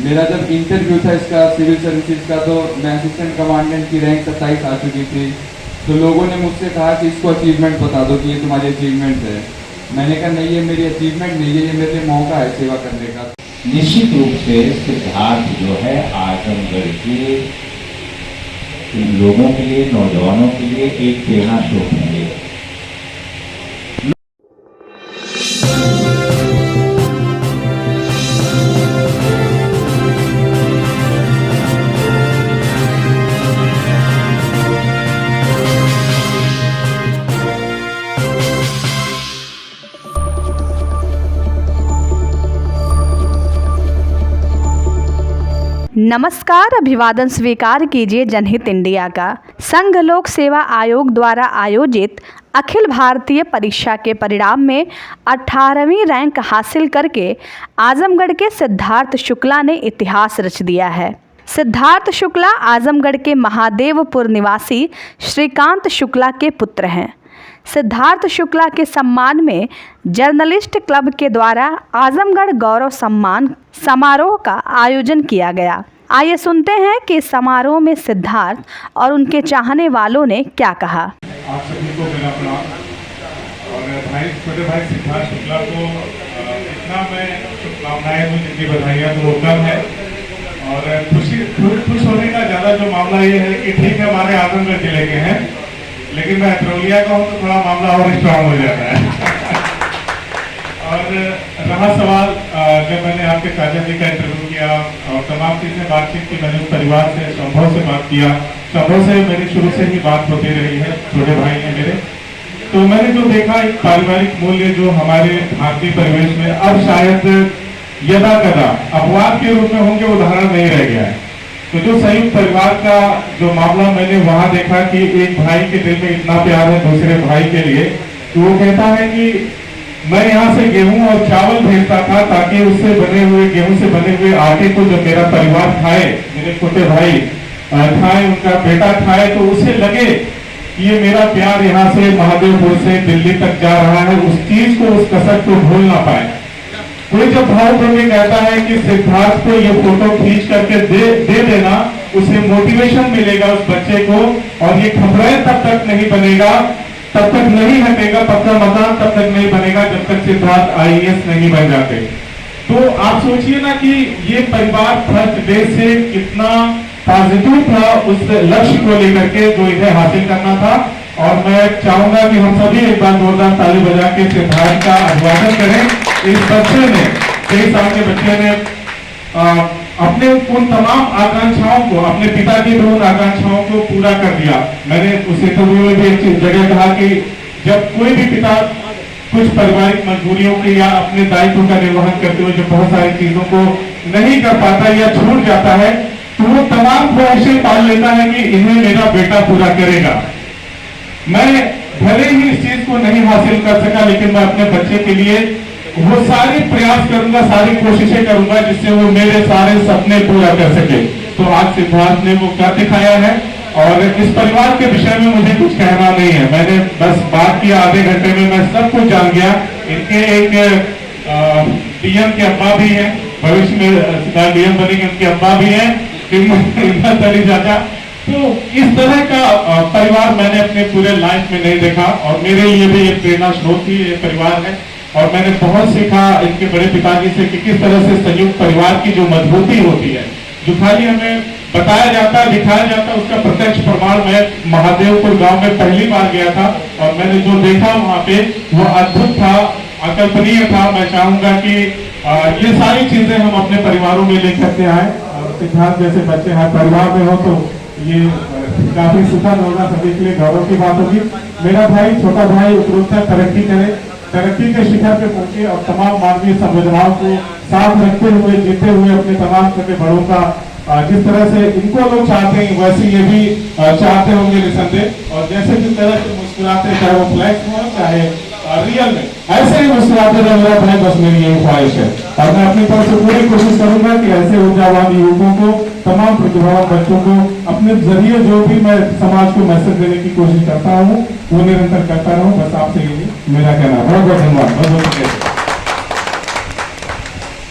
मेरा जब इंटरव्यू था इसका सिविल सर्विसेज का, तो मैं असिस्टेंट कमांडेंट की रैंक 27 आ चुकी थी। तो लोगों ने मुझसे कहा कि इसको अचीवमेंट बता दो कि ये तुम्हारी अचीवमेंट है। मैंने कहा नहीं, ये मेरी अचीवमेंट नहीं है, ये मेरे लिए मौका है सेवा करने का। निश्चित रूप से सिद्धार्थ जो है आजमगढ़ के इन लोगों के लिए, नौजवानों के लिए एक प्रेरणा स्रोत है। नमस्कार, अभिवादन स्वीकार कीजिए जनहित इंडिया का। संघ लोक सेवा आयोग द्वारा आयोजित अखिल भारतीय परीक्षा के परिणाम में 18वीं रैंक हासिल करके आजमगढ़ के सिद्धार्थ शुक्ला ने इतिहास रच दिया है। सिद्धार्थ शुक्ला आजमगढ़ के महादेवपुर निवासी श्रीकांत शुक्ला के पुत्र हैं। सिद्धार्थ शुक्ला के सम्मान में जर्नलिस्ट क्लब के द्वारा आजमगढ़ गौरव सम्मान समारोह का आयोजन किया गया। आइए सुनते हैं कि इस समारोह में सिद्धार्थ और उनके चाहने वालों ने क्या कहा। आप सभी को मेरा प्रणाम। और छोटे भाई सिद्धार्थ शुक्ला को इतना मैं शुभकामनाएं दूं, जितनी बधाइयाँ तो वो कम है। और खुश होने का ज़्यादा जो मामला ये है कि ठीक है हमारे आजमगढ़ जिले के हैं, लेकिन मैं अतरौलिया का हूँ तो थोड़ा मामला और स्ट्रांग हो जाता है। और रहा सवाल, जब मैंने आपके काजा जी का इंटरव्यू किया और तमाम चीज़ें बातचीत की, मैंने उस परिवार से, संभव से बात किया। संभव से मेरी शुरू से ही बात होती रही है, छोटे भाई हैं मेरे। तो मैंने जो देखा, एक पारिवारिक मूल्य जो हमारे भारतीय परिवेश में अब शायद यदा कदा अपवाद के रूप में होंगे, उदाहरण नहीं रह गया है। तो जो संयुक्त परिवार का जो मामला मैंने वहां देखा कि एक भाई के दिल में इतना प्यार है दूसरे भाई के लिए, तो वो कहता है कि मैं यहाँ से गेहूं और चावल भेजता था ताकि उससे बने हुए, गेहूं से बने हुए आटे को जो मेरा परिवार खाए, मेरे छोटे भाई खाए, उनका बेटा खाए, तो उसे लगे कि ये मेरा प्यार यहाँ से महादेवपुर से दिल्ली तक जा रहा है। उस चीज को, उस कसर को भूल ना पाए। कोई जब भाव में कहता है कि सिद्धार्थ को ये फोटो खींच करके दे देना, उसे मोटिवेशन मिलेगा उस बच्चे को, और ये खबरें तब तक नहीं बनेगा, तब तक नहीं हटेगा, पक्का मकान तब तक नहीं बनेगा जब तक सिद्धार्थ IAS नहीं बन जाते। तो आप सोचिए ना कि ये परिवार फर्स्ट डे से कितना पॉजिटिव था उस लक्ष्य को लेकर के जो इन्हें हासिल करना था। और मैं चाहूंगा कि हम सभी एक बार जोरदार ताली बजा के सिद्धार्थ का अभिवादन करें। इस बच्चे ने, 23 साल के बच्चे ने अपने उन तमाम आकांक्षाओं को, अपने पिता की भी उन आकांक्षाओं को पूरा कर दिया। मैंने उस इंटरव्यू में भी एक जगह कहा कि जब कोई भी पिता कुछ पारिवारिक मजबूरियों के या अपने दायित्व का निर्वहन करते हुए जो बहुत सारी चीजों को नहीं कर पाता या छूट जाता है, तो वो तमाम ख्वाहिशें पाल लेता है कि इन्हें मेरा बेटा पूरा करेगा। मैं भले ही इस चीज को नहीं हासिल कर सका, लेकिन मैं अपने बच्चे के लिए वो सारी प्रयास करूंगा, सारी कोशिशें करूंगा जिससे वो मेरे सारे सपने पूरा कर सके। तो आज सिद्धार्थ ने वो कर दिखाया है। और इस परिवार के विषय में मुझे कुछ कहना नहीं है, मैंने बस बात किया, आधे घंटे में मैं सब कुछ जान गया। इनके एक DM के अब्बा भी हैं, भविष्य में DM बनेंगे, उनके अब्बा भी हैं, चाचा। तो इस तरह का परिवार मैंने अपने पूरे लाइफ में नहीं देखा, और मेरे लिए भी एक प्रेरणा स्रोत ही ये परिवार है। और मैंने बहुत सीखा इनके बड़े पिताजी से कि किस तरह से संयुक्त परिवार की जो मजबूती होती है, जो खाली हमें बताया जाता है, दिखाया जाता है, उसका प्रत्यक्ष प्रमाण मैं महादेवपुर गांव में पहली बार गया था, और मैंने जो देखा वहां पे वो अद्भुत था, अकल्पनीय था। मैं चाहूंगा कि ये सारी चीजें हम अपने परिवारों में लेकर के आए। सिद्धार्थ जैसे बच्चे हैं परिवार में हो तो ये काफी सुखद होगा, सभी के लिए गौरव की बात होगी। मेरा भाई, छोटा भाई उत्तरोत्तर तरक्की करे, तरक्की के शिखर पे पहुंचे और तमाम मानवीय संवेदनाओं को साथ रखते हुए, जीते हुए अपने तमाम छोटे बड़ों का जिस तरह से इनको लोग चाहते हैं वैसे ये भी चाहते होंगे निसंदेह। और जैसे जिस तरह से मुस्कुराते, चाहे वो फ्लैक्स हो चाहे रियल में, ऐसे ही मुस्कुराते रहे मेरा भाई, बस मेरी यही ख्वाहिश है। और मैं अपनी तरफ से पूरी कोशिश करूंगा कि ऐसे ऊर्जावान युवकों को, तमाम प्रतिभावान बच्चों को अपने जरिए जो भी मैं समाज को मैसेज देने की कोशिश करता हूँ वो निरंतर करता रहूं। बस आपसे यही मेरा कहना है। बहुत बहुत धन्यवाद, बहुत बहुत शुक्रिया।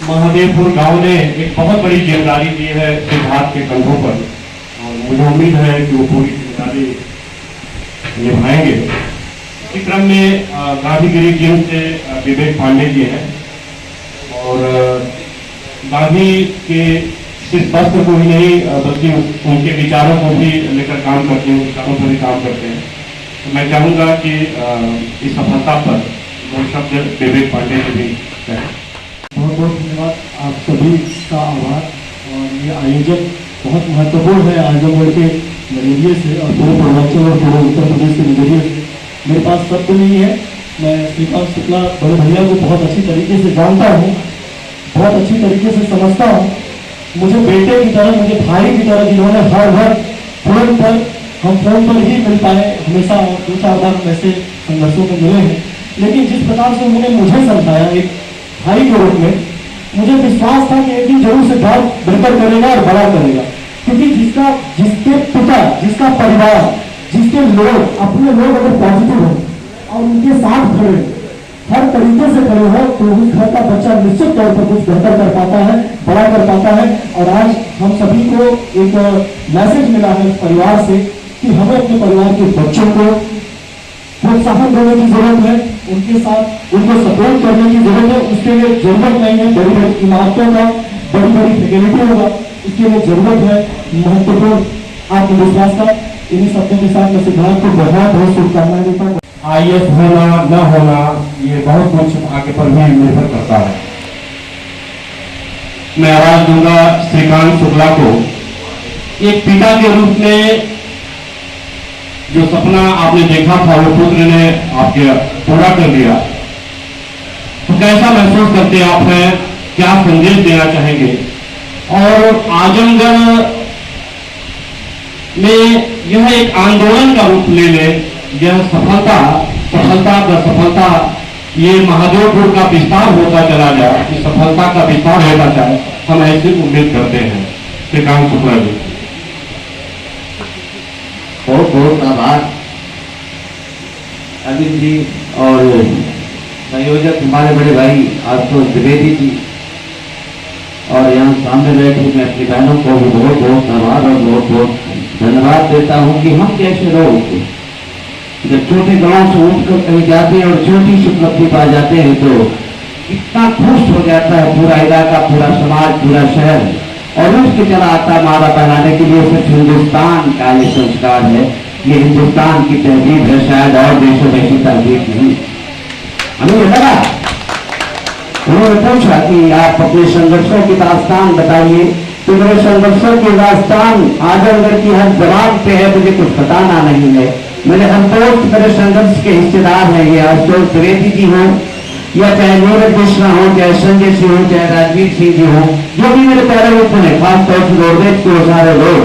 महादेवपुर गांव ने एक बहुत बड़ी जिम्मेदारी दी है सिद्धार्थ के कंधों पर, और मुझे उम्मीद है कि वो पूरी जिम्मेदारी निभाएंगे। इस क्रम में गांधीगिरी टीम से विवेक पांडे जी हैं, और गांधी के सिर्फ वस्त्र को ही नहीं बल्कि उनके विचारों को भी लेकर काम करते हैं, विचारों पर भी काम करते हैं। तो मैं चाहूँगा कि इस सफलता पर दो शब्द विवेक पांडे जी भी कहें। बहुत बहुत धन्यवाद, आप सभी का आभार। और ये आयोजन बहुत महत्वपूर्ण है आजमगढ़ के नजरिए से और पूरे पूर्वांचल और पूरे उत्तर प्रदेश के नजरिए से। मेरे पास शब्द नहीं है। मैं श्रीकांत शुक्ला बड़े भैया को बहुत अच्छी तरीके से जानता हूँ, बहुत अच्छी तरीके से समझता हूँ। मुझे बेटे की तरह, मुझे भाई की तरह, जिन्होंने हर वक्त फोन पर, हम फोन पर ही मिल पाए, हमेशा 2-4 बार वैसे संघर्षों में मिले हैं, लेकिन जिस प्रकार से उन्होंने मुझे समझाया एक भाई के रूप में, मुझे विश्वास था कि एक दिन जरूर सिद्धार्थ बेहतर करेगा और बड़ा करेगा। क्योंकि जिसके पिता, जिसका परिवार, जिसके लोग, अपने लोग अगर पॉजिटिव हो और उनके साथ खड़े, हर तरीके से खड़े हो, तो उस घर का बच्चा निश्चित तौर पर कुछ बेहतर कर पाता है, बड़ा कर पाता है। और आज हम सभी को एक मैसेज मिला है परिवार से कि हमें अपने परिवार के बच्चों को प्रोत्साहन देने की जरूरत है, उनके साथ उनको सपोर्ट करने की जरूरत है। उसके लिए जरूरत नहीं है बड़ी बड़ी इमारतों का, बड़ी बड़ी फैसिलिटियों का, उसके लिए जरूरत है महत्वपूर्ण आत्मविश्वास का। इन्हीं शब्दों के साथ मैं सिद्धार्थ को बहुत बहुत शुभकामनाएं देता हूँ। IAS होना न होना ये बहुत कुछ आगे पर भी निर्भर करता है। मैं आवाज दूंगा श्रीकांत शुक्ला को। एक पिता के रूप में जो सपना आपने देखा था वो पुत्र ने आपके पूरा कर दिया, तो कैसा महसूस करते आप हैं, क्या संदेश देना चाहेंगे? और आजमगढ़ में यह एक आंदोलन का रूप ले ले, यह सफलता ये महादेवपुर का विस्तार होता चला जाए, इस सफलता का विस्तार होता जाए, हम ऐसी उम्मीद करते हैं। श्रीकांत शुक्ला जी। बहुत बहुत आभार अरविंद जी और संयोजक हमारे बड़े भाई आशुतोष द्विवेदी जी, और यहाँ सामने बैठे मैं अपनी बहनों को भी बहुत बहुत आभार और बहुत बहुत धन्यवाद देता हूँ कि हम कैसे लोग जब छोटे गांव से उठकर कहीं जाते हैं और छोटी सी उपलब्धि पा जाते हैं तो इतना खुश हो जाता है पूरा इलाका, पूरा समाज, पूरा शहर, और उसके चला आता मारा बनाने के लिए सिर्फ हिंदुस्तान का ये संस्कार है, ये हिंदुस्तान की तहजीब है, शायद और देशों में ऐसी तहजीब नहीं। हमें लगा, उन्होंने पूछा कि आप अपने संघर्षों की दास्तान बताइए, तो मेरे संघर्षों की दास्तान आजमगढ़ की हर जबान पे है, मुझे कुछ बताना नहीं है। मेरे हर दोस्त मेरे संघर्ष के हिस्सेदार हैं, ये आशुतोष द्विवेदी जी हों या चाहे नीरज मिश्रा हो, चाहे संजय सिंह हो, चाहे राजवीर सिंह जी हो, जो भी मेरे प्यारे मित्र हैं, खासतौर से रोडवेज के सारे लोग,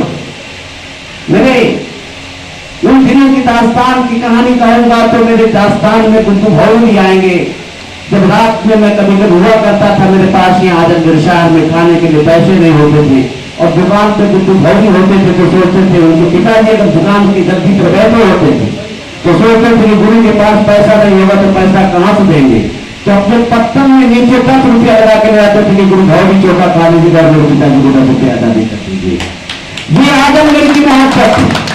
मेरे उन दिनों की दास्तान की कहानी कहूंगा तो मेरे दास्तान में गुड्डू भाऊ भी आएंगे। जब रात में मैं कभी कभी हुआ करता था, मेरे पास यहाँ आजमगढ़ शहर में खाने के लिए पैसे नहीं होते थे और दुकान पे गुड्डू भाऊ भी होते थे, तो सोचते थे उनके पिताजी अगर दुकान की गद्दी पर बैठे होते थे तो सोचते थे कि गुरु के पास पैसा नहीं होगा तो पैसा कहाँ से देंगे, तो अपने पत्तन में नीचे 10 रुपया लगा के ले आते थे कि गुरु भाव भी चौका खा लीजिएगा, मेरे पिताजी को 10 रुपया अदा नहीं कर दीजिए। ये आजमगढ़ की मोहब्बत है,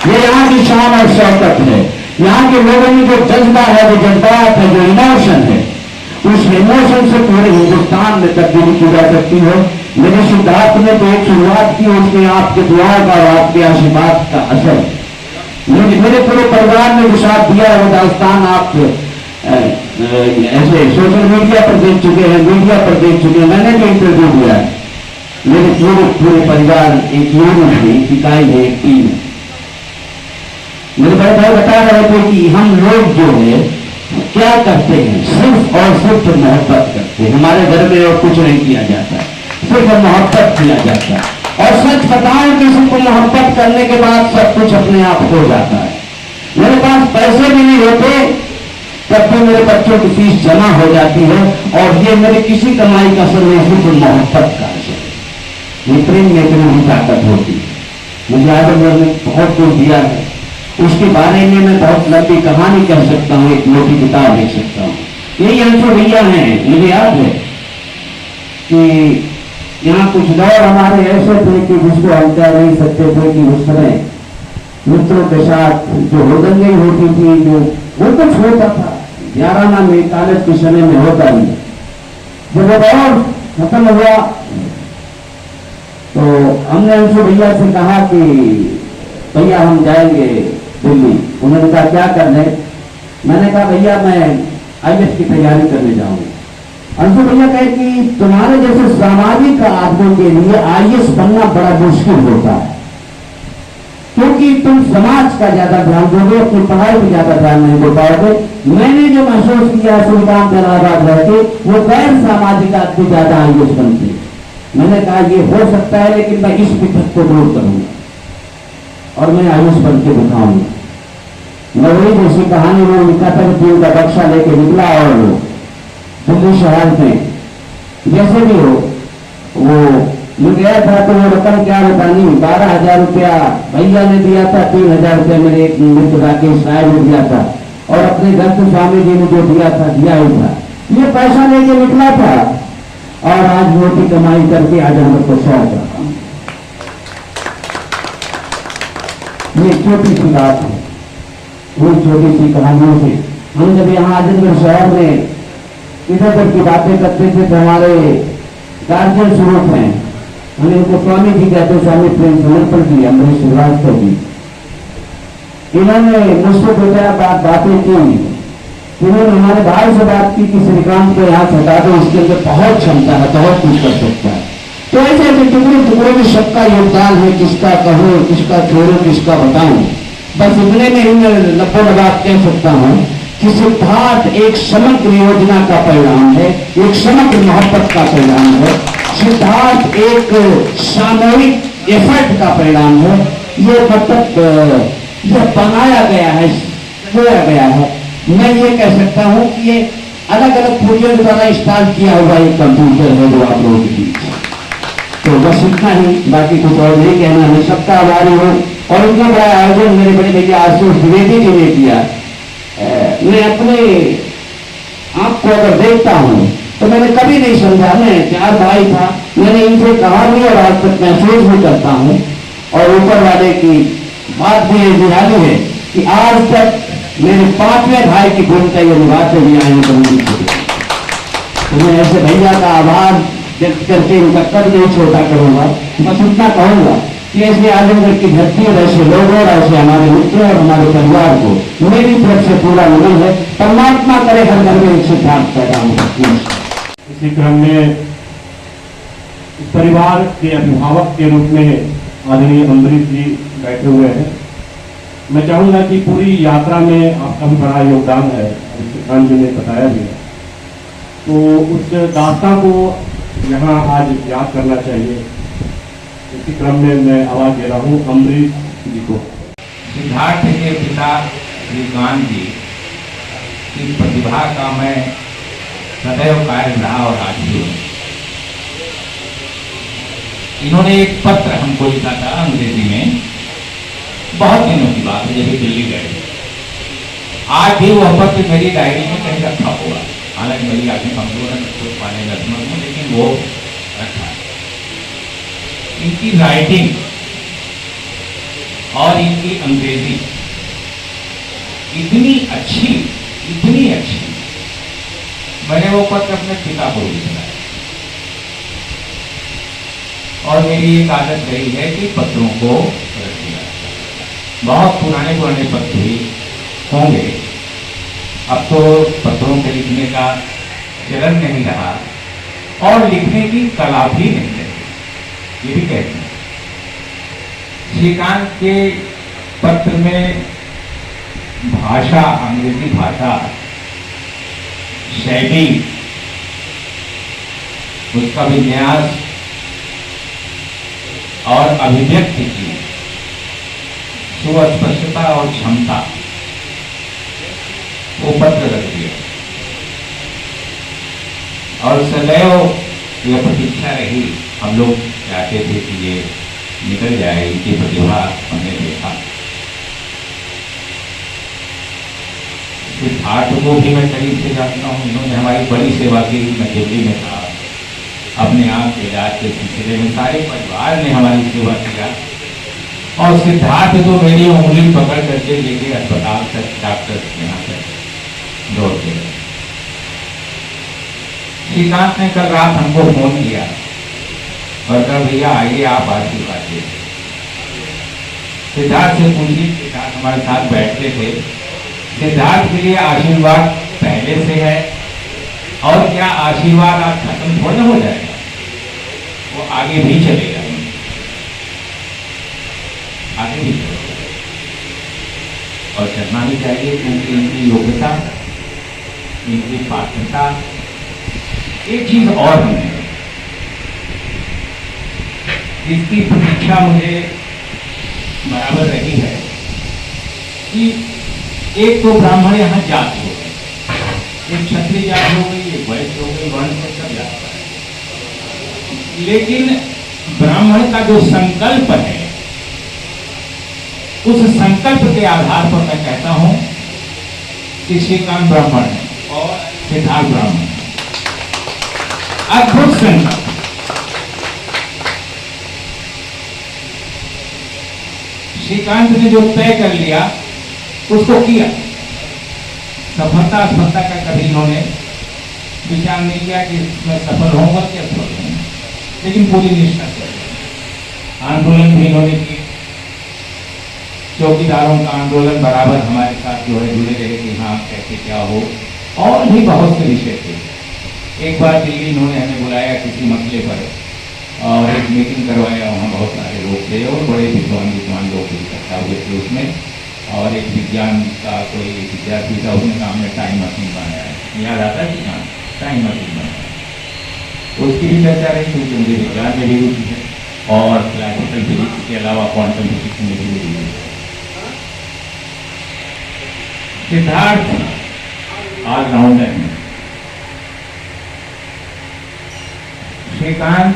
ये यहाँ की शान और शौकत है। यहाँ के लोगों में जो जज्बा है, जो जज्बात है, जो इमोशन है, उस इमोशन से पूरे हिंदुस्तान में तब्दीली की जा सकती है। मेरे सिद्धार्थ ने तो एक शुरुआत की, उसमें आपके दुआओं का और आपके आशीर्वाद का असर, मेरे पूरे परिवार ने जो साथ दिया वो दास्तान आप ऐसे सोशल मीडिया पर देख चुके हैं, मीडिया पर देख चुके हैं, मैंने भी इंटरव्यू दिया है। मेरे पूरे परिवार एक यूनिट है, एक इकाई है, एक टीम है। मेरे बड़े भाई बता रहे थे कि हम लोग जो है क्या करते हैं, सिर्फ और सिर्फ मोहब्बत करते हैं। हमारे घर में और कुछ नहीं किया जाता, सिर्फ मोहब्बत किया जाता है। और सच बताएं कि सिर्फ मोहब्बत करने के बाद सब कुछ अपने आप हो जाता है। मेरे पास पैसे भी नहीं होते तब भी मेरे बच्चों की फीस जमा हो जाती है, और ये मेरे किसी कमाई का असर नहीं, सिर्फ मोहब्बत का असर है। ये प्रेम में इतनी भी ताकत होती है। मुझे आजमगढ़ ने बहुत कुछ दिया है, उसके बारे में मैं बहुत लंबी कहानी कह सकता हूँ, एक मोटी किताब लिख सकता हूँ। यही अंशु भैया हैं, मुझे याद है कि यहाँ कुछ दौर हमारे ऐसे थे कि जिसको हम कह नहीं सकते थे कि उस समय मित्रों के साथ जो हुदंगें होती थी, जो वो कुछ होता था 11 में कॉलेज के समय में होता नहीं। जब वो दौर खत्म हुआ तो हमने अंशु भैया से कहा कि भैया हम जाएंगे दिल्ली। उन्होंने कहा क्या करने? मैंने कहा भैया मैं IAS की तैयारी करने जाऊंगा। अंशु भैया कहे कि तुम्हारे जैसे सामाजिक आदमियों के लिए IAS बनना बड़ा मुश्किल होता है, क्योंकि तुम समाज का ज्यादा ध्यान दोगे, अपनी पढ़ाई पर ज्यादा ध्यान नहीं दे पाओगे। मैंने जो महसूस किया सुल्तान इलाहाबाद रहते, वो गैर सामाजिक आदमी ज्यादा IAS बनते। मैंने कहा ये हो सकता है, लेकिन मैं इस मिथक को दूर करूंगा और मैं IAS बन के दिखाऊंगा। मैं वही जैसी कहानी वो लिखा था कि उनका बक्सा लेके निकला और दिल्ली शहर में जैसे भी हो वो मैं गया था। तो वो रकम क्या बतानी, 12,000 रुपया भैया ने दिया था, 3,000 रुपया मेरे एक मित्र राकेश राय ने दिया था, और अपने घर के स्वामी जी ने जो दिया दिया ही था। ये पैसा लेके निकला था और आज मोटी कमाई करके आज हम लोग को सौंप रहा हूं। ये छोटी सी बात है, वो छोटी सी कहानियों से हम जब यहाँ आजमगढ़ शहर में इधर उधर की बातें करते थे तो हमारे गार्जियन स्वरूप हैं, हमें उनको स्वामी जी कहते, स्वामी प्रेम समर्पण जी अमरीश श्रीवास्तव जी। इन्होंने मुझसे दो चार बातें की। इन्होंने हमारे भाई से बात की कि श्रीकांत को यहाँ हटा दो, उसके अंदर बहुत क्षमता है, बहुत कुछ कर सकता है। तो ऐसे ऐसे टुकड़े टुकड़े में सबका योगदान है, किसका कहूँ, किसका छोड़ू, किसका बताऊं। बस इतने में ही मैं लबोलबात कह सकता हूँ कि सिद्धार्थ एक समग्र योजना का परिणाम है, एक समग्र मोहब्बत का परिणाम है। सिद्धार्थ एक सामूहिक एफर्ट का परिणाम है। ये मतलब यह बनाया गया है, खोया गया है। मैं ये कह सकता हूँ कि ये अलग अलग पूरियों द्वारा इंस्टॉल किया हुआ एक कंप्यूटर है जो आप लोगों के बीच। तो बस इतना ही, बाकी कुछ और नहीं कहना। मैं सबका आभारी हूँ और इतना बड़ा आयोजन मेरे बड़े भैया आशुतोष द्विवेदी जी ने किया। मैं अपने आप को अगर देखता हूँ तो मैंने कभी नहीं समझा, मैं 4 भाई था, मैंने इनसे कहा भी और आज तक महसूस भी करता हूँ। और ऊपर वाले की बात भी निराली है कि आज तक मेरे 5वें भाई की भूमिका ये निभाते हुए आए हैं। तो मैं ऐसे भैया का आभार व्यक्त करके इनका कद नहीं छोटा करूंगा। बस इतना कहूंगा कि ऐसे आजमगढ़ की धरती और ऐसे लोगों और ऐसे हमारे मित्रों और हमारे परिवार को मेरी तरफ से पूरा निगम है। परमात्मा करे हर घर में एक सिद्धांत पैदा हो। इसी क्रम में इस परिवार के अभिभावक के रूप में आदरणीय अमरीश जी बैठे हुए हैं। मैं चाहूंगा कि पूरी यात्रा में आपका भी बड़ा योगदान है, श्रीकांत जी ने बताया भी है। तो उस दास्तां को यहाँ आज याद करना चाहिए। इसी क्रम में मैं आवाज दे रहा हूँ अमरीश जी को। सिद्धार्थ के पिता श्रीकांत जी की प्रतिभा का मैं सदैव कार्य रहा और आज भी। इन्होंने एक पत्र हमको लिखा था अंग्रेजी में, बहुत दिनों की बात है, जब दिल्ली गए। आज भी वह पत्र मेरी डायरी में कहीं रखा होगा। हालांकि मेरी आंखें कमजोर है, कुछ पाने लक्ष्मण हूँ, लेकिन वो रखा है। इनकी राइटिंग और इनकी अंग्रेजी इतनी अच्छी, इतनी अच्छी। मैंने वो पत्र अपने पिता को लिखा है और मेरी एक आदत रही है कि पत्रों को रख दिया। बहुत पुराने पत्र भी होंगे, अब तो पत्रों के लिखने का चलन नहीं रहा और लिखने की कला भी नहीं रही, ये भी कहते हैं। श्रीकांत के पत्र में भाषा, अंग्रेजी भाषा, शैली, उसका विन्यास और अभिव्यक्ति की सुस्पष्टता और क्षमता, वो पत्र रख दिया। और सदैव यह प्रतीक्षा रही, हम लोग चाहते थे कि ये निकल जाए, इनकी प्रतिभा हमने देखा। सिद्धार्थ को भी मैं करीब से जानता हूँ, इन्होंने हमारी बड़ी सेवा की। मैं दिल्ली में था अपने आप के इलाज के सिलसिले में सारे परिवार ने हमारी सेवा किया। और सिद्धार्थ तो मेरी उंगली पकड़ करके लेके अस्पताल तक डॉक्टर के यहाँ तक दौड़ते रहे। श्रीकांत ने कल रात हमको फोन किया और कहा भैया आइए आप आशीर्वाद दीजिए। सिद्धार्थ से पूछिए, सिद्धार्थ हमारे साथ बैठते थे, सिद्धार्थ के लिए आशीर्वाद पहले से है और क्या आशीर्वाद आज खत्म थोड़ा हो जाएगा, वो आगे भी चलेगा, आगे भी चलेगा और करना भी चाहिए, क्योंकि इनकी योग्यता, इनकी पात्रता। एक चीज और है, इसकी प्रतीक्षा मुझे बराबर रही है कि एक तो ब्राह्मण यहाँ जात हो गए, एक क्षत्रिय जात हो गई, एक वैश्य हो गई, वर्ण से सब जात है। लेकिन ब्राह्मण का जो संकल्प है, उस संकल्प के आधार पर मैं कहता हूं कि श्रीकांत ब्राह्मण है और सिद्धार्थ ब्राह्मण है। अद्भुत संकल्प। श्रीकांत ने जो तय कर लिया उसको किया। सफलता असफलता का कभी इन्होंने विचार नहीं किया कि मैं सफल होऊंगा कि असफल होऊंगा, लेकिन पूरी निष्ठा से आंदोलन भी इन्होंने किए। चौकीदारों का आंदोलन बराबर हमारे साथ जो है जुड़े रहे कि हाँ कैसे क्या हो, और भी बहुत से विषय थे। एक बार दिल्ली इन्होंने हमें बुलाया किसी मसले पर और एक मीटिंग करवाया, वहाँ बहुत सारे लोग थे और बड़े विद्वान लोग इकट्ठा हुए थे उसमें। और एक विज्ञान का कोई विद्यार्थी था, उसने कहा हमने टाइम मशीन बनाया है, याद आता है कि हाँ टाइम मशीन बनाया है। उसकी भी चर्चा रही, क्योंकि मुझे विज्ञान में भी रुचि है और क्लासिकल फिजिक्स के अलावा क्वांटम फिजिक्स में भी रुचि है। सिद्धार्थ ऑलराउंडर है, श्रीकांत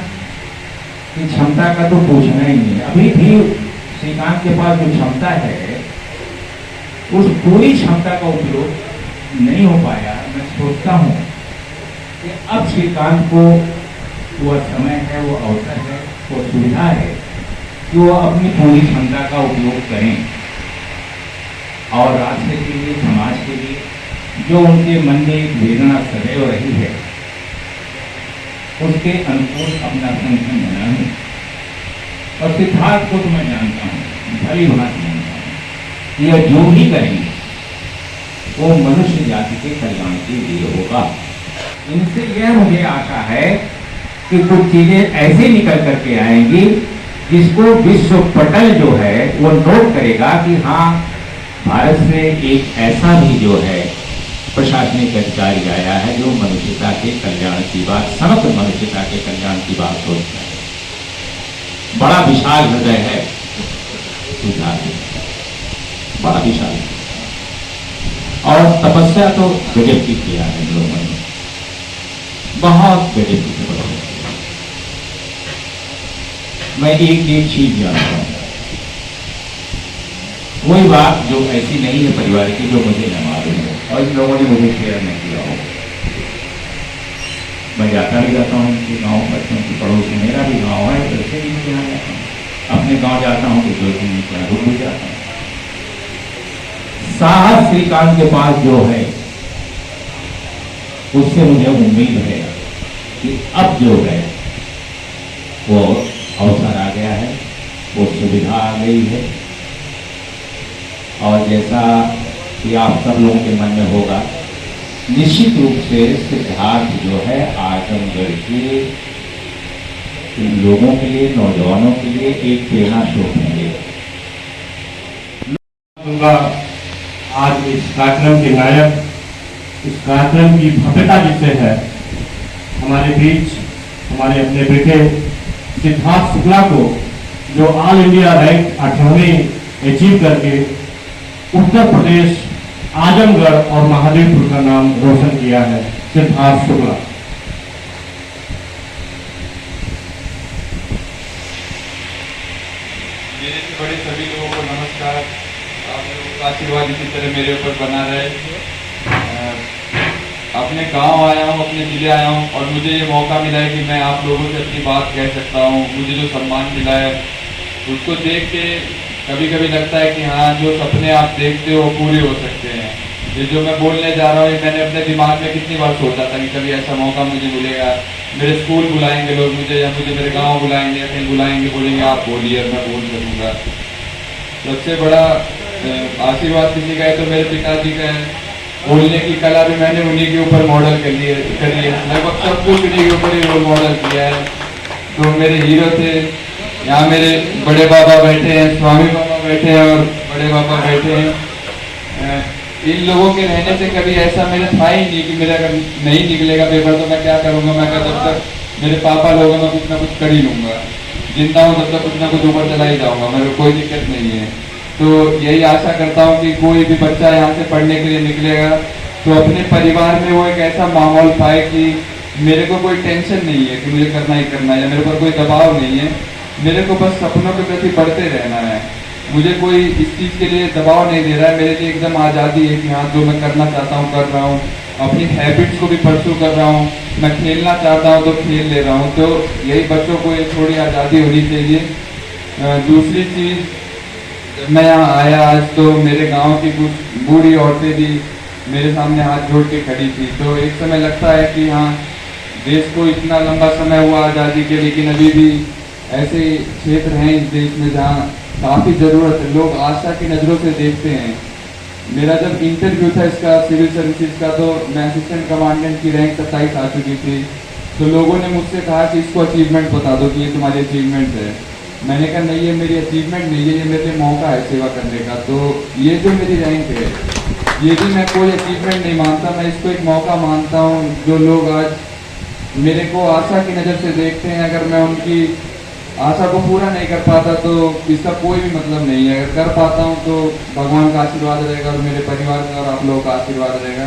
की क्षमता का तो पूछना ही नहीं। अभी भी श्रीकांत के पास जो क्षमता है, उस पूरी क्षमता का उपयोग नहीं हो पाया। मैं सोचता हूं कि अब श्रीकांत को वो समय है, वो अवसर है, वो सुविधा है कि वो अपनी पूरी क्षमता का उपयोग करें और राष्ट्र के लिए, समाज के लिए जो उनके मन में एक वेदना सदैव रही है, उसके अनुकूल अपना संगठन बनाएं। और सिद्धार्थ को तो मैं जानता हूँ, भली भांति जानता हूँ, यह जो भी करेंगे वो मनुष्य जाति के कल्याण के लिए होगा। इनसे यह मुझे आशा है कि कुछ चीजें ऐसे निकल करके आएंगी जिसको विश्व पटल जो है वो नोट करेगा कि हाँ, भारत से एक ऐसा भी जो है प्रशासनिक अधिकारी आया है जो मनुष्यता के कल्याण की बात, समग्र मनुष्यता के कल्याण की बात सोचता है। बड़ा विशाल हृदय है सिद्धार्थ, बड़ा विशाल, और तपस्या तो गजब की किया है इन लोगों ने, बहुत गजब की तपस्या। मैं एक चीज जानता हूं, कोई बात जो ऐसी नहीं है परिवार की जो मुझे न मालूम है और इन लोगों ने मुझे शेयर नहीं किया हो। मैं जाता भी रहता हूँ इनके गाँव पर, क्योंकि पड़ोस में मेरा भी गाँव है, तो इससे भी मैं यहाँ जाता हूँ। अपने गाँव जाता हूँ तो 2 दिन रुक भी जाता हूँ। साहस श्रीकांत के पास जो है, उससे मुझे उम्मीद है कि अब जो है वो अवसर आ गया है, वो सुविधा आ गई है। और जैसा कि आप सब लोगों के मन में होगा, निश्चित रूप से सिद्धार्थ जो है आजमगढ़ के लोगों के लिए, नौजवानों के लिए एक प्रेरणा स्रोत होंगे। आज इस कार्यक्रम के नायक, इस कार्यक्रम की भव्यता जिससे है, हमारे बीच हमारे अपने बेटे सिद्धार्थ शुक्ला को, जो ऑल इंडिया रैंक 18वीं अचीव करके उत्तर प्रदेश, आजमगढ़ और महादेवपुर का नाम रोशन किया है, सिद्धार्थ शुक्ला। मेरे से बड़े सभी लोगों को नमस्कार। आप लोगों का आशीर्वाद इसी तरह मेरे ऊपर बना रहे। अपने गांव आया हूँ, अपने ज़िले आया हूँ और मुझे ये मौका मिला है कि मैं आप लोगों से अपनी बात कह सकता हूँ। मुझे जो सम्मान मिला है उसको देख के कभी कभी लगता है कि हाँ, जो सपने आप देखते हो वो पूरे हो सकते हैं। ये जो मैं बोलने जा रहा हूँ ये मैंने अपने दिमाग में कितनी बार सोचा था कि कभी ऐसा मौका मुझे मिलेगा, मेरे स्कूल बुलाएंगे लोग मुझे, या मुझे मेरे गाँव बुलाएंगे या कहीं बुलाएंगे, बोलेंगे आप बोलिए और मैं बोल सकूँगा। सबसे बड़ा आशीर्वाद किसी का है तो मेरे पिताजी का है। बोलने की कला भी मैंने उन्हीं के ऊपर मॉडल करी है, लगभग सब कुछ उन्हीं के ऊपर ही रोल मॉडल किया है। तो मेरे हीरो थे। यहाँ मेरे बड़े बाबा बैठे हैं, स्वामी बाबा बैठे हैं और बड़े बाबा बैठे हैं। इन लोगों के रहने से कभी ऐसा मेरा था ही नहीं कि मेरा अगर नहीं निकलेगा पेपर तो मैं क्या करूँगा। मैं जब तक मेरे पापा लोग हैं मैं कुछ ना कुछ कर ही लूँगा, जिंदा हूँ तब तक कुछ ना कुछ ऊपर चला ही जाऊँगा, मेरे को कोई दिक्कत नहीं है। तो यही आशा करता हूँ कि कोई भी बच्चा यहाँ से पढ़ने के लिए निकलेगा तो अपने परिवार में वो एक ऐसा माहौल पाए कि मेरे को कोई टेंशन नहीं है कि मुझे करना ही करना है, या मेरे पर कोई दबाव नहीं है। मेरे को बस सपनों के प्रति बढ़ते रहना है। मुझे कोई इस चीज़ के लिए दबाव नहीं दे रहा है। मेरे लिए एकदम आज़ादी है कि हाँ, जो मैं करना चाहता हूँ कर रहा हूँ, अपनी हैबिट्स को भी परसू कर रहा हूँ। मैं खेलना चाहता हूँ तो खेल ले रहा हूँ। तो यही बच्चों को एक थोड़ी आज़ादी होनी चाहिए। दूसरी चीज़, मैं यहाँ आया आज तो मेरे गांव की कुछ बूढ़ी औरतें भी मेरे सामने हाथ जोड़ के खड़ी थी। तो एक समय लगता है कि हाँ, देश को इतना लंबा समय हुआ आज़ादी के, लेकिन अभी भी ऐसे क्षेत्र हैं इस देश में जहाँ काफ़ी ज़रूरत है। लोग आशा की नज़रों से देखते हैं। मेरा जब इंटरव्यू था इसका सिविल सर्विसेज का, तो मैं असिस्टेंट कमांडेंट की रैंक 27 आ चुकी थी। तो लोगों ने मुझसे कहा कि इसको अचीवमेंट बता दो कि ये तुम्हारी अचीवमेंट है। मैंने कहा नहीं, ये मेरी अचीवमेंट नहीं है, ये मेरे लिए मौका है सेवा करने का। तो ये जो मेरी रैंक है ये भी मैं कोई अचीवमेंट नहीं मानता, मैं इसको एक मौका मानता हूँ। जो लोग आज मेरे को आशा की नज़र से देखते हैं, अगर मैं उनकी आशा को पूरा नहीं कर पाता तो इसका कोई भी मतलब नहीं है। अगर कर पाता हूँ तो भगवान का आशीर्वाद रहेगा और मेरे परिवार का और आप लोगों का आशीर्वाद रहेगा।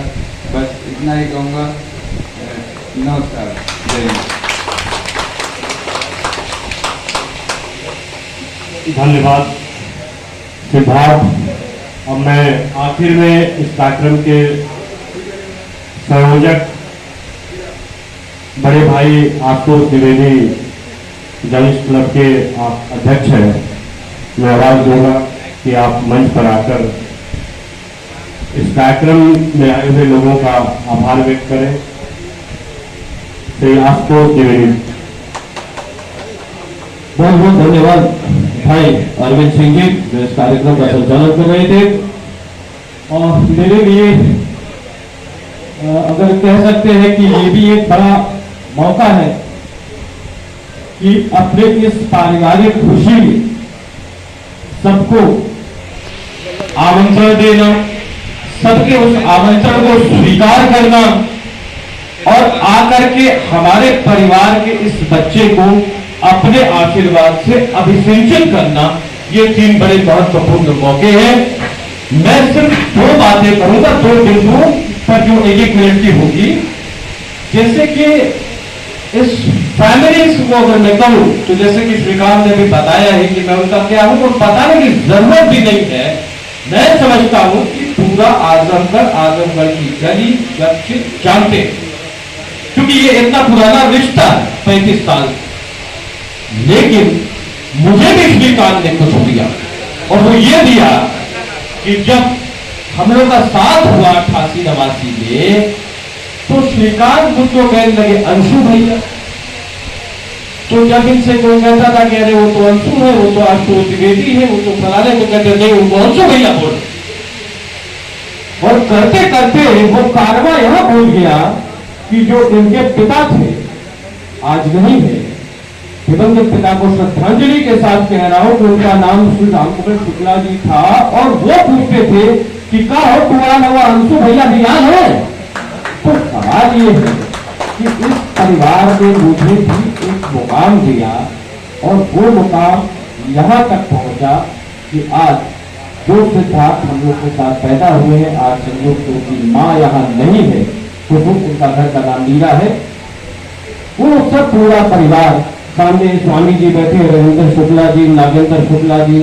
बस इतना ही कहूँगा। नमस्कार, जय हिंद। धन्यवाद सिद्धार्थ। और मैं आखिर में इस कार्यक्रम के संयोजक बड़े भाई आशुतोष द्विवेदी, जर्नलिस्ट क्लब के आप अध्यक्ष हैं, मैं आवाज दूंगा कि आप मंच पर आकर इस कार्यक्रम में आए हुए लोगों का आभार व्यक्त करें। श्री आशुतोष द्विवेदी। बहुत बहुत धन्यवाद भाई अरविंद सिंह जी जो इस कार्यक्रम का संचालन कर रहे थे। और मेरे लिए अगर कह सकते हैं कि ये भी एक बड़ा मौका है कि अपने इस पारिवारिक खुशी में सबको आमंत्रण देना, सबके उस आमंत्रण को स्वीकार करना और आकर के हमारे परिवार के इस बच्चे को अपने आशीर्वाद से अभिषेचन करना, ये 3 बड़े महत्वपूर्ण मौके हैं। मैं सिर्फ 2 बातें करूंगा, 2 बिंदुओं पर जो 1-1 मिनट की होगी। जैसे कि इस फैमिली को अगर मैं कहूं तो जैसे कि श्रीकांत ने भी बताया है कि मैं उनका क्या हूं, तो बताने की जरूरत भी नहीं है। मैं समझता हूं कि पूरा आजमगढ़ की गली बच्चे जानते हैं, क्योंकि ये इतना पुराना रिश्ता है, 35 साल। लेकिन मुझे भी श्रीकांत ने कुछ दिया, और वो ये दिया कि जब हम लोग का साथ हुआ 88-89 में, तो श्रीकांत मुझको कहने लगे अंशु भैया। तो जब इनसे कोई कहता था कि अरे वो तो अंशु है, वो तो आशुतोष द्विवेदी है, वो तो फलाने, तो कहते नहीं उनको अंशु भैया बोल। और करते करते वो कारवा यहां भूल गया कि जो इनके पिता थे आज नहीं है। दिवंगत पिता को श्रद्धांजलि के साथ कह रहा हूं कि उनका नाम श्री रामकुमार शुक्ला जी था, और वो पूछते थे कि का हो तुम्हारा नाम अंशु भैया ध्यान है। तो सवाल ये है कि इस परिवार ने मुझे भी एक मुकाम दिया, और वो मुकाम यहाँ तक पहुंचा कि आज जो सिद्धार्थ हम लोग के साथ पैदा हुए हैं, आज संयोग से उनकी माँ यहाँ नहीं है, तो वो उनका घर का नाम मीरा है। वो सब पूरा परिवार, सामने स्वामी जी बैठे, रविंद्र शुक्ला जी, नागेंद्र शुक्ला जी,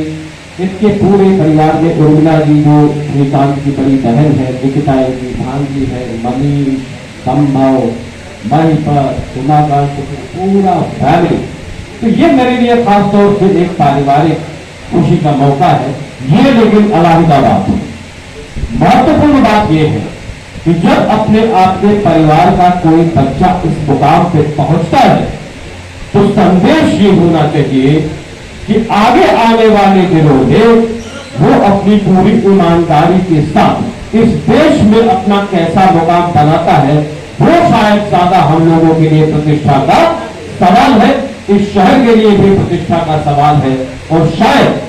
इसके पूरे परिवार में उर्मिला जी जो श्रीकांत की बड़ी बहन है, निकिता जी, भांजी है, मनी, संभव, मणिपर, उमाकांत, पूरा फैमिली। तो ये मेरे लिए खास तौर से एक पारिवारिक खुशी का मौका है। ये लेकिन अलहदा बात है। महत्वपूर्ण बात यह है कि जब अपने आपके परिवार का कोई बच्चा इस मुकाम पे पहुंचता है तो संदेश ये होना चाहिए कि आगे आने वाले दिनों में वो अपनी पूरी ईमानदारी के साथ इस देश में अपना कैसा मुकाम बनाता है, वो शायद ज्यादा हम लोगों के लिए प्रतिष्ठा का सवाल है, इस शहर के लिए भी प्रतिष्ठा का सवाल है। और शायद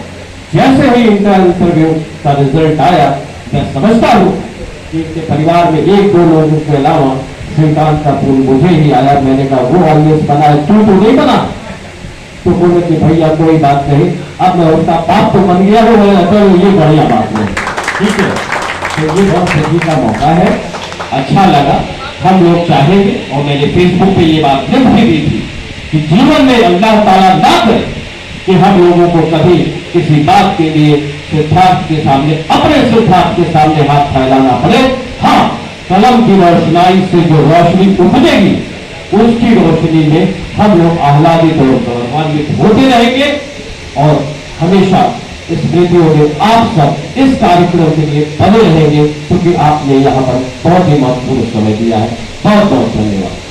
जैसे ही इंटरव्यू का रिजल्ट आया, मैं समझता हूं कि इसके परिवार में एक दो लोगों के अलावा श्रीकांत का फोन मुझे ही आया। मैंने कहा वो ऑलवेज बना है, तू तो नहीं बना। तो बोले कि भैया कोई बात नहीं, अब मैं उसका बाप तो बन गया हूँ, तो ये बढ़िया बात है, ठीक है। तो ये बहुत खुशी का मौका है, अच्छा लगा। हम लोग चाहेंगे, और मैंने फेसबुक पे ये बात लिख भी दी थी कि जीवन में अल्लाह ताला ना करे कि हम लोगों को कभी किसी बात के लिए सिद्धार्थ के सामने, अपने सिद्धार्थ के सामने हाथ फैलाना पड़े। हाँ, कलम की रोशनाई से जो रोशनी उपजेगी, उसकी रोशनी में हम लोग आह्लादित और गौरवान्वित होते रहेंगे। और हमेशा इस वीडियो में आप सब इस कार्यक्रम के लिए बने रहेंगे, क्योंकि आपने यहाँ पर बहुत ही महत्वपूर्ण समय दिया है। बहुत बहुत धन्यवाद।